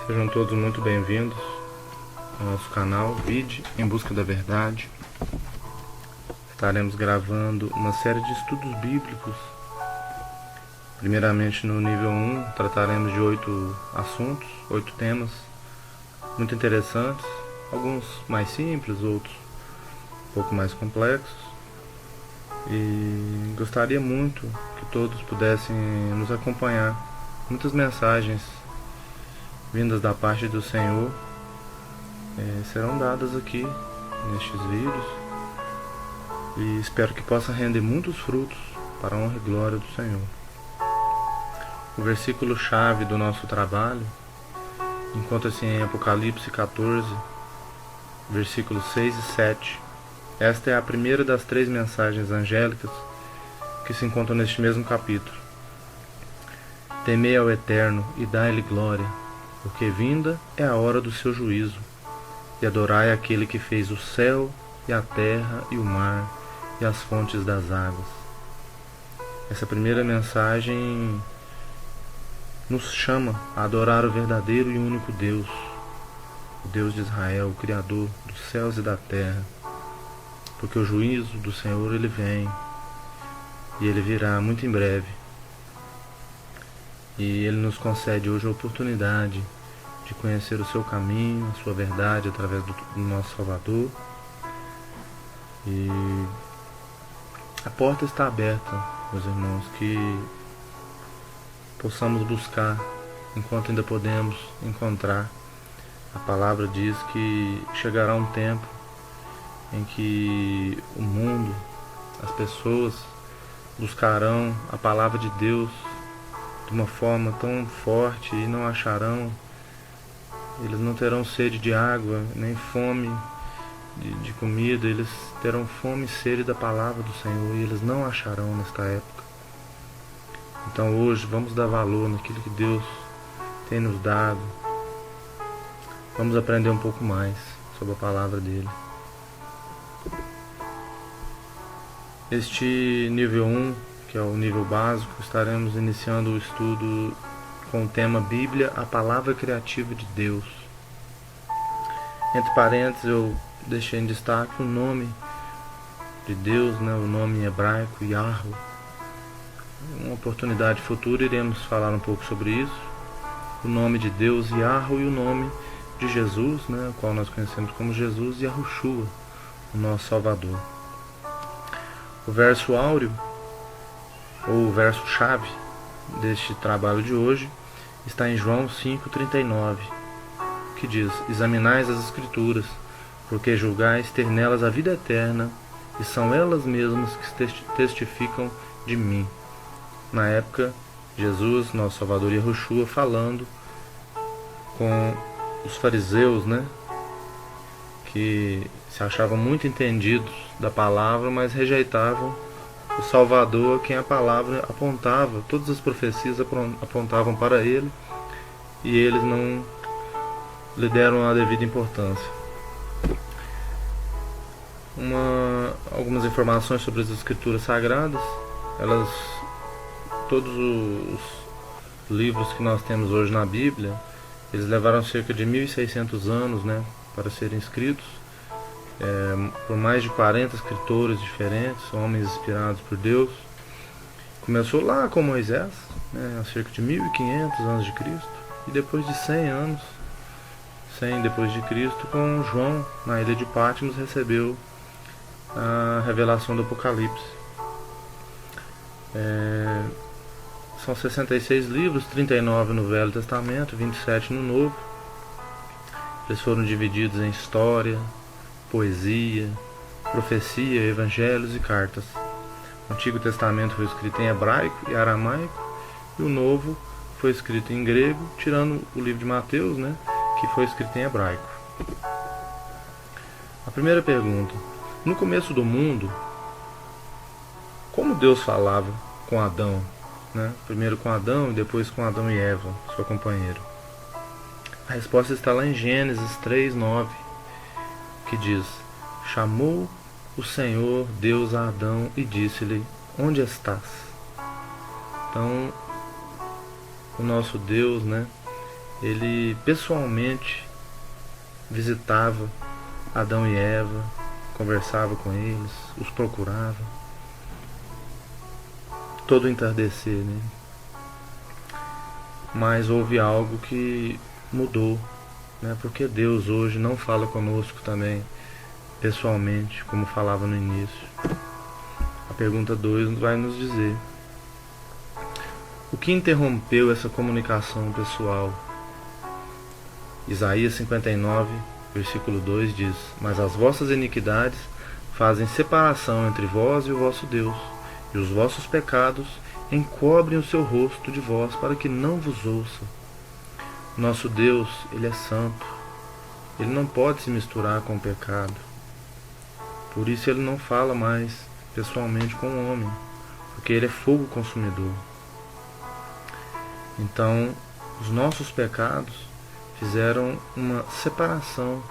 Sejam todos muito bem-vindos ao nosso canal Vide em Busca da Verdade. Estaremos gravando uma série de estudos bíblicos. Primeiramente, no nível 1, trataremos de 8 assuntos, 8 temas muito interessantes, alguns mais simples, outros um pouco mais complexos. E gostaria muito que todos pudessem nos acompanhar. Muitas mensagens vindas da parte do Senhor serão dadas aqui nestes vídeos, e espero que possa render muitos frutos para a honra e glória do Senhor. O versículo chave do nosso trabalho encontra-se em Apocalipse 14, versículos 6 e 7. Esta é a primeira das 3 mensagens angélicas que se encontram neste mesmo capítulo. Temei ao Eterno e dai-lhe glória, porque vinda é a hora do seu juízo, e adorai aquele que fez o céu e a terra e o mar e as fontes das águas. Essa primeira mensagem nos chama a adorar o verdadeiro e único Deus, o Deus de Israel, o Criador dos céus e da terra, porque o juízo do Senhor ele vem, e ele virá muito em breve. E ele nos concede hoje a oportunidade de conhecer o seu caminho, a sua verdade através do nosso Salvador. E a porta está aberta, meus irmãos, que possamos buscar enquanto ainda podemos encontrar. A palavra diz que chegará um tempo em que o mundo, as pessoas buscarão a palavra de Deus de uma forma tão forte e não acharão. Eles não terão sede de água, nem fome de comida. Eles terão fome e sede da palavra do Senhor, e eles não acharão nesta época. Então hoje vamos dar valor naquilo que Deus tem nos dado. Vamos aprender um pouco mais sobre a palavra dele. Este nível 1, que é o nível básico, estaremos iniciando o estudo com o tema Bíblia, a palavra criativa de Deus. Entre parênteses, eu deixei em destaque o nome de Deus, o nome em hebraico, Yahweh. Em uma oportunidade futura iremos falar um pouco sobre isso. O nome de Deus, Yahweh, e o nome de Jesus, o qual nós conhecemos como Jesus, Yahushua, o nosso Salvador. O verso áureo, ou o verso chave deste trabalho de hoje, está em João 5,39, que diz: examinais as Escrituras, porque julgais ter nelas a vida eterna, e são elas mesmas que testificam de mim. Na época, Jesus, nosso Salvador Yahushua, falando com os fariseus, que se achavam muito entendidos da palavra, mas rejeitavam o Salvador, a quem a palavra apontava. Todas as profecias apontavam para ele, e eles não lhe deram a devida importância. Algumas informações sobre as Escrituras Sagradas. Todos os livros que nós temos hoje na Bíblia, eles levaram cerca de 1.600 anos para serem escritos, por mais de 40 escritores diferentes, homens inspirados por Deus. Começou lá com Moisés, há cerca de 1.500 anos de Cristo, e depois de 100 anos, 100 depois de Cristo, com João, na ilha de Patmos, recebeu a revelação do Apocalipse. São 66 livros, 39 no Velho Testamento, 27 no Novo. Eles foram divididos em história, poesia, profecia, evangelhos e cartas. O Antigo Testamento foi escrito em hebraico e aramaico, e o Novo foi escrito em grego, tirando o livro de Mateus, que foi escrito em hebraico. A primeira pergunta: no começo do mundo, como Deus falava com Adão? Primeiro com Adão e depois com Adão e Eva, seu companheiro. A resposta está lá em Gênesis 3:9, que diz: chamou o Senhor Deus a Adão e disse-lhe: onde estás? Então, o nosso Deus, ele pessoalmente visitava Adão e Eva, conversava com eles, os procurava, todo entardecer, né? Mas houve algo que mudou, né? Porque Deus hoje não fala conosco também pessoalmente, como falava no início. A pergunta 2 vai nos dizer: o que interrompeu essa comunicação pessoal? Isaías 59, versículo 2 diz: mas as vossas iniquidades fazem separação entre vós e o vosso Deus, e os vossos pecados encobrem o seu rosto de vós, para que não vos ouça. Nosso Deus, Ele é santo. Ele não pode se misturar com o pecado. Por isso Ele não fala mais pessoalmente com o homem, porque Ele é fogo consumidor. Então, os nossos pecados fizeram uma separação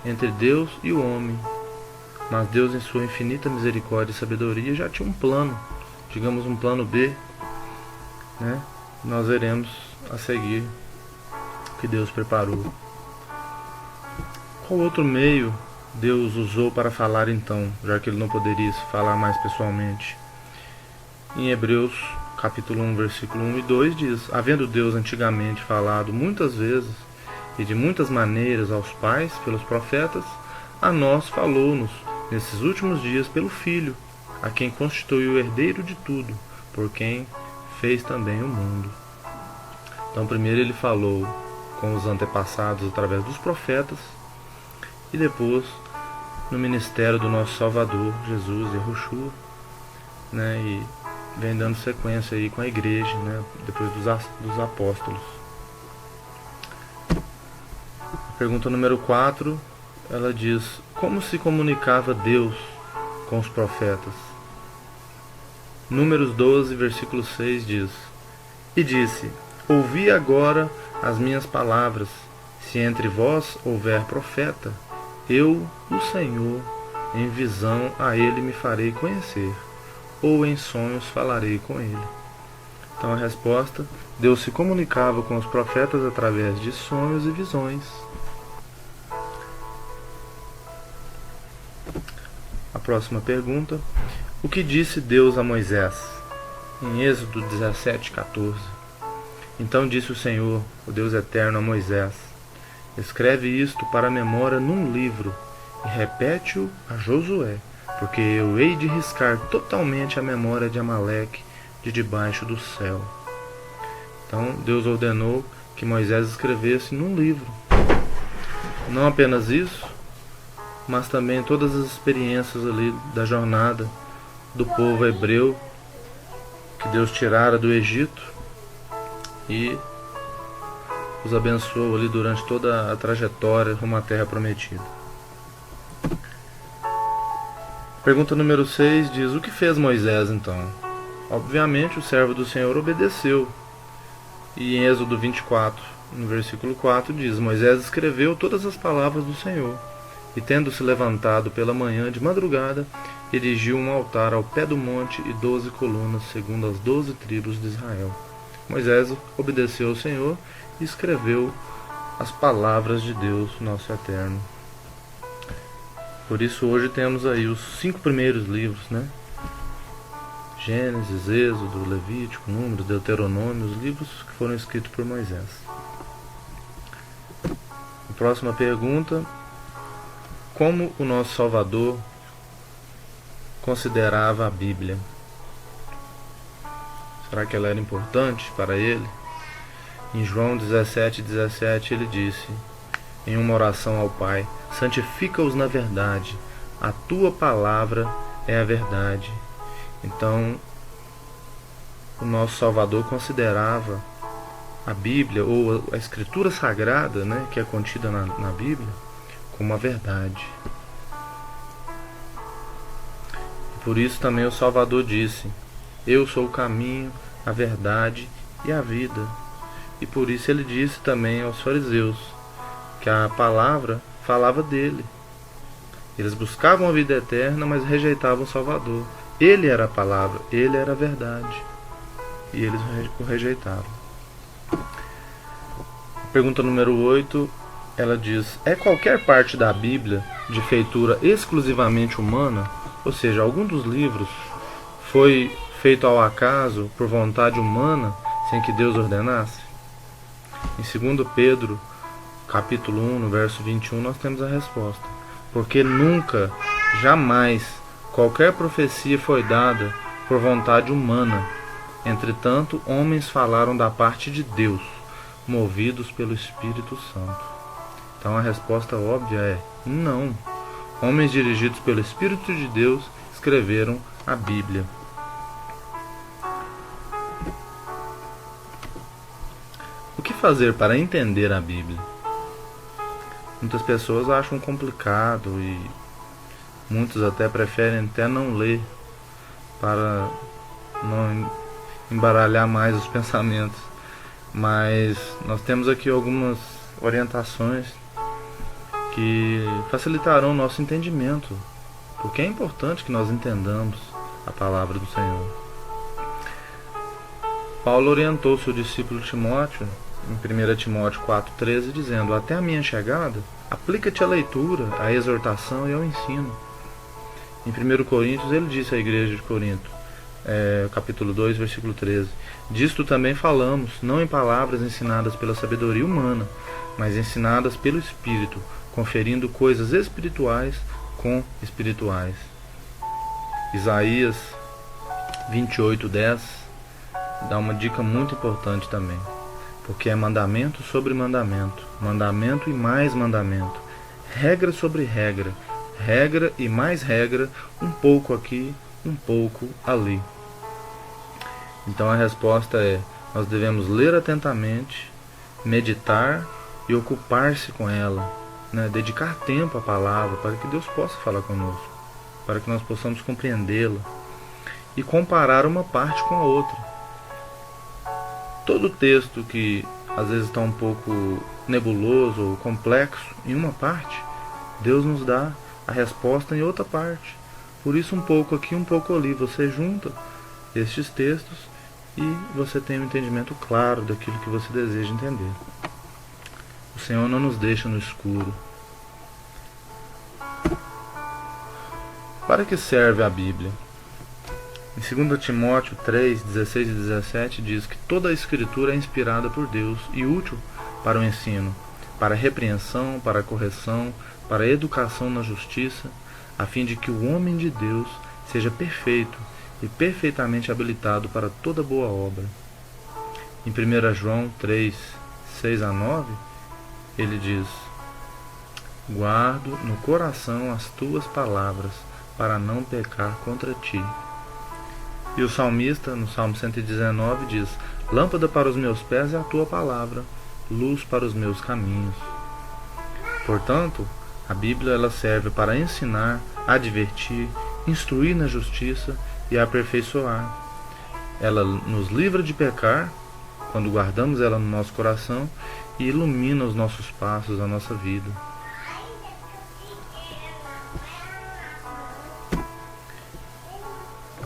entre Deus e o homem. Mas Deus, em sua infinita misericórdia e sabedoria, já tinha um plano, digamos um plano B, né? Nós veremos a seguir o que Deus preparou. Qual outro meio Deus usou para falar então, já que Ele não poderia falar mais pessoalmente? Em Hebreus capítulo 1, versículo 1 e 2 diz: havendo Deus antigamente falado muitas vezes e de muitas maneiras aos pais pelos profetas, a nós falou-nos nesses últimos dias pelo Filho, a quem constituiu o herdeiro de tudo, por quem fez também o mundo. Então primeiro Ele falou com os antepassados através dos profetas, e depois no ministério do nosso Salvador, Jesus Yahushua, né? E vem dando sequência aí com a igreja, né? Depois dos apóstolos. A pergunta número 4, ela diz: como se comunicava Deus com os profetas? Números 12, versículo 6 diz: e disse: ouvi agora as minhas palavras, se entre vós houver profeta, eu, o Senhor, em visão a ele me farei conhecer, ou em sonhos falarei com ele. Então a resposta: Deus se comunicava com os profetas através de sonhos e visões. A próxima pergunta: o que disse Deus a Moisés? Em Êxodo 17:14. Então disse o Senhor, o Deus eterno, a Moisés: escreve isto para a memória num livro e repete-o a Josué, porque eu hei de riscar totalmente a memória de Amaleque de debaixo do céu. Então Deus ordenou que Moisés escrevesse num livro. Não apenas isso, mas também todas as experiências ali da jornada do povo hebreu que Deus tirara do Egito e os abençoou ali durante toda a trajetória rumo à terra prometida. Pergunta número 6 diz: o que fez Moisés então? Obviamente o servo do Senhor obedeceu. E em Êxodo 24, no versículo 4 diz: Moisés escreveu todas as palavras do Senhor, e tendo se levantado pela manhã de madrugada, erigiu um altar ao pé do monte e 12 colunas, segundo as 12 tribos de Israel. Moisés obedeceu ao Senhor e escreveu as palavras de Deus, nosso Eterno. Por isso hoje temos aí os 5 primeiros livros, né? Gênesis, Êxodo, Levítico, Números, Deuteronômio, os livros que foram escritos por Moisés. A próxima pergunta: como o nosso Salvador considerava a Bíblia? Será que ela era importante para ele? Em João 17:17 ele disse, em uma oração ao Pai: santifica-os na verdade, a tua palavra é a verdade. Então, o nosso Salvador considerava a Bíblia, ou a Escritura Sagrada, né, que é contida na Bíblia, como a verdade. E por isso também o Salvador disse: eu sou o caminho, a verdade e a vida. E por isso ele disse também aos fariseus que a palavra falava dele. Eles buscavam a vida eterna, mas rejeitavam o Salvador. Ele era a palavra, ele era a verdade, e eles o rejeitaram. A Pergunta número 8, ela diz: é qualquer parte da Bíblia de feitura exclusivamente humana? Ou seja, algum dos livros foi feito ao acaso, por vontade humana, sem que Deus ordenasse? Em 2 Pedro, capítulo 1, no verso 21, nós temos a resposta. Porque nunca, jamais, qualquer profecia foi dada por vontade humana. Entretanto, homens falaram da parte de Deus, movidos pelo Espírito Santo. Então a resposta óbvia é não. Homens dirigidos pelo Espírito de Deus escreveram a Bíblia. O que fazer para entender a Bíblia? Muitas pessoas acham complicado e muitos até preferem até não ler para não embaralhar mais os pensamentos. Mas nós temos aqui algumas orientações que facilitarão o nosso entendimento, porque é importante que nós entendamos a palavra do Senhor. Paulo orientou seu discípulo Timóteo em 1 Timóteo 4,13, dizendo: até a minha chegada, aplica-te à leitura, à exortação e ao ensino. Em 1 Coríntios, ele disse à igreja de Corinto, capítulo 2, versículo 13: disto também falamos, não em palavras ensinadas pela sabedoria humana, mas ensinadas pelo Espírito, conferindo coisas espirituais com espirituais. Isaías 28:10 dá uma dica muito importante também, porque é mandamento sobre mandamento, mandamento e mais mandamento, regra sobre regra, regra e mais regra, um pouco aqui, um pouco ali. Então a resposta é: nós devemos ler atentamente, meditar e ocupar-se com ela, dedicar tempo à palavra para que Deus possa falar conosco, para que nós possamos compreendê-la e comparar uma parte com a outra. Todo texto que às vezes está um pouco nebuloso ou complexo em uma parte, Deus nos dá a resposta em outra parte. Por isso, um pouco aqui, um pouco ali, você junta estes textos e você tem um entendimento claro daquilo que você deseja entender. O Senhor não nos deixa no escuro. Para que serve a Bíblia? Em 2 Timóteo 3, 16 e 17 diz que toda a Escritura é inspirada por Deus e útil para o ensino, para a repreensão, para a correção, para a educação na justiça, a fim de que o homem de Deus seja perfeito e perfeitamente habilitado para toda boa obra. Em 1 João 3, 6 a 9, ele diz: guardo no coração as tuas palavras, para não pecar contra ti. E o salmista, no Salmo 119, diz: lâmpada para os meus pés é a tua palavra, luz para os meus caminhos. Portanto, a Bíblia ela serve para ensinar, advertir, instruir na justiça e aperfeiçoar. Ela nos livra de pecar, quando guardamos ela no nosso coração, e ilumina os nossos passos, a nossa vida.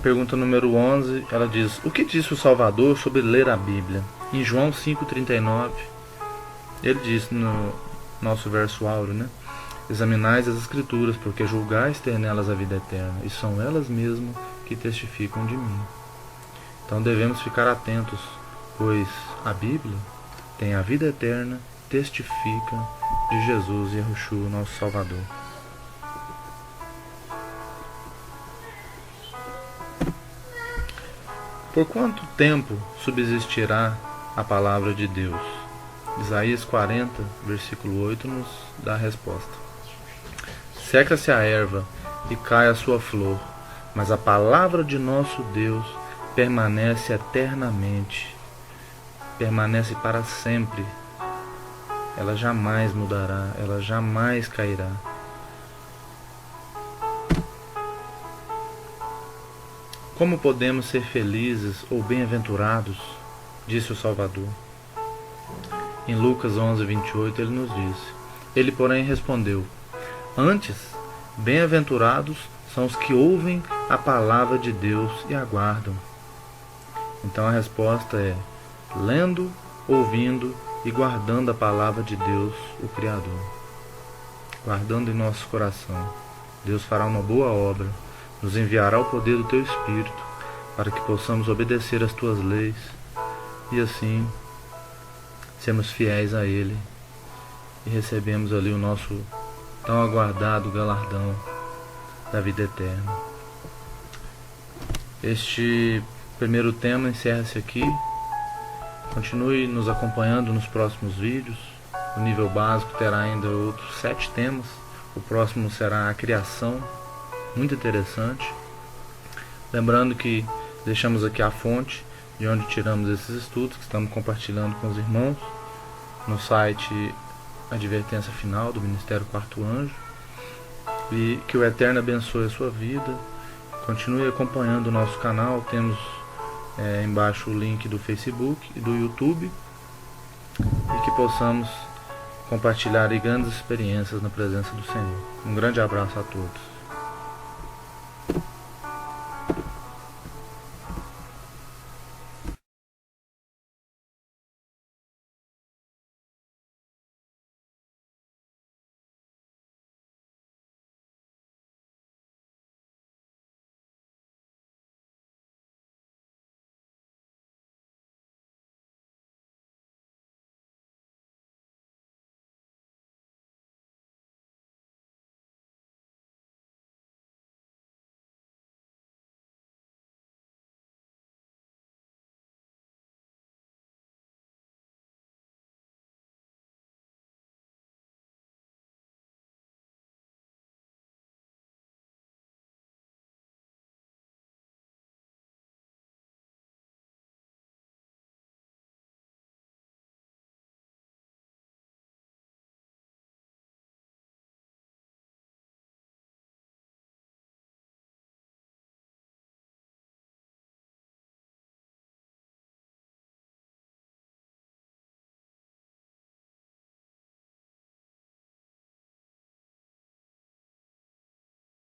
Pergunta número 11, ela diz: o que disse o Salvador sobre ler a Bíblia? Em João 5,39, ele diz no nosso verso áureo, examinais as Escrituras, porque julgais ter nelas a vida eterna, e são elas mesmas que testificam de mim. Então devemos ficar atentos, pois a Bíblia tem a vida eterna, testifica de Jesus e Yeshua, nosso Salvador. Por quanto tempo subsistirá a palavra de Deus? Isaías 40, versículo 8 nos dá a resposta. Seca-se a erva e cai a sua flor, mas a palavra de nosso Deus permanece eternamente, permanece para sempre. Ela jamais mudará, ela jamais cairá. Como podemos ser felizes ou bem-aventurados? Disse o Salvador. Em Lucas 11, 28, ele nos disse: ele, porém, respondeu: antes, bem-aventurados são os que ouvem a palavra de Deus e aguardam. Então a resposta é: lendo, ouvindo e guardando a palavra de Deus, o Criador. Guardando em nosso coração. Deus fará uma boa obra, nos enviará o poder do Teu Espírito, para que possamos obedecer às Tuas leis e assim sermos fiéis a Ele e recebemos ali o nosso tão aguardado galardão da vida eterna. Este primeiro tema encerra-se aqui. Continue nos acompanhando nos próximos vídeos. O nível básico terá ainda outros 7 temas. O próximo será a criação, muito interessante. Lembrando que deixamos aqui a fonte de onde tiramos esses estudos, que estamos compartilhando com os irmãos, no site Advertência Final do Ministério Quarto Anjo. E que o Eterno abençoe a sua vida. Continue acompanhando o nosso canal. Temos embaixo o link do Facebook e do YouTube. E que possamos compartilhar grandes experiências na presença do Senhor. Um grande abraço a todos.